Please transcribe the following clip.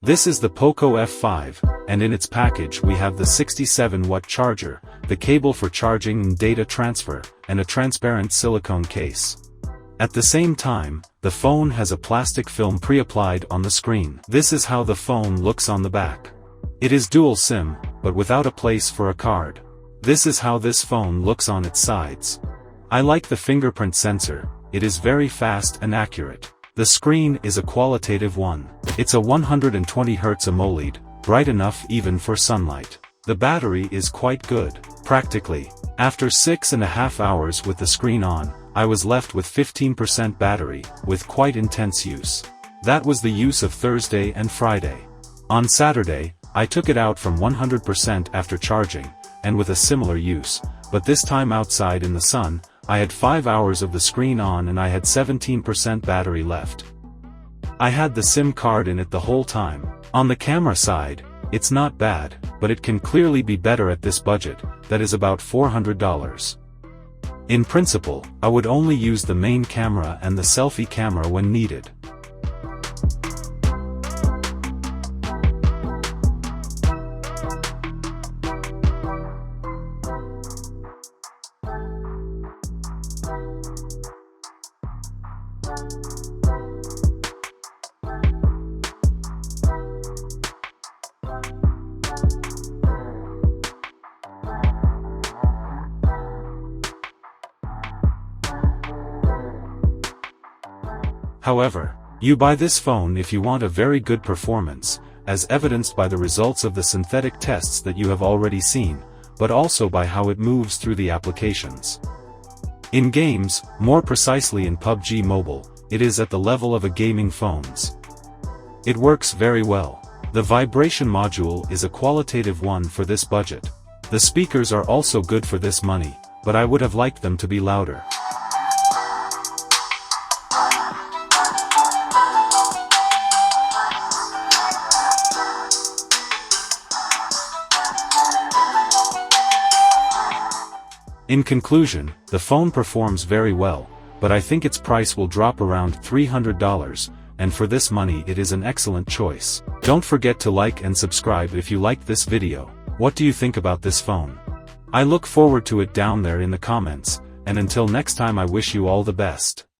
This is the Poco F5, and in its package we have the 67-watt charger, the cable for charging and data transfer, and a transparent silicone case. At the same time, the phone has a plastic film pre-applied on the screen. This is how the phone looks on the back. It is dual SIM, but without a place for a card. This is how this phone looks on its sides. I like the fingerprint sensor, it is very fast and accurate. The screen is a qualitative one. It's a 120Hz AMOLED, bright enough even for sunlight. The battery is quite good. Practically, after 6.5 hours with the screen on, I was left with 15% battery, with quite intense use. That was the use of Thursday and Friday. On Saturday, I took it out from 100% after charging, and with a similar use, but this time outside in the sun, I had 5 hours of the screen on and I had 17% battery left. I had the SIM card in it the whole time. On the camera side, it's not bad, but it can clearly be better at this budget, that is about $400. In principle, I would only use the main camera and the selfie camera when needed. However, you buy this phone if you want a very good performance, as evidenced by the results of the synthetic tests that you have already seen, but also by how it moves through the applications. In games, more precisely in PUBG Mobile, it is at the level of a gaming phone's. It works very well. The vibration module is a qualitative one for this budget. The speakers are also good for this money, but I would have liked them to be louder. In conclusion, the phone performs very well, but I think its price will drop around $300, and for this money it is an excellent choice. Don't forget to like and subscribe if you liked this video. What do you think about this phone? I look forward to it down there in the comments, and until next time I wish you all the best.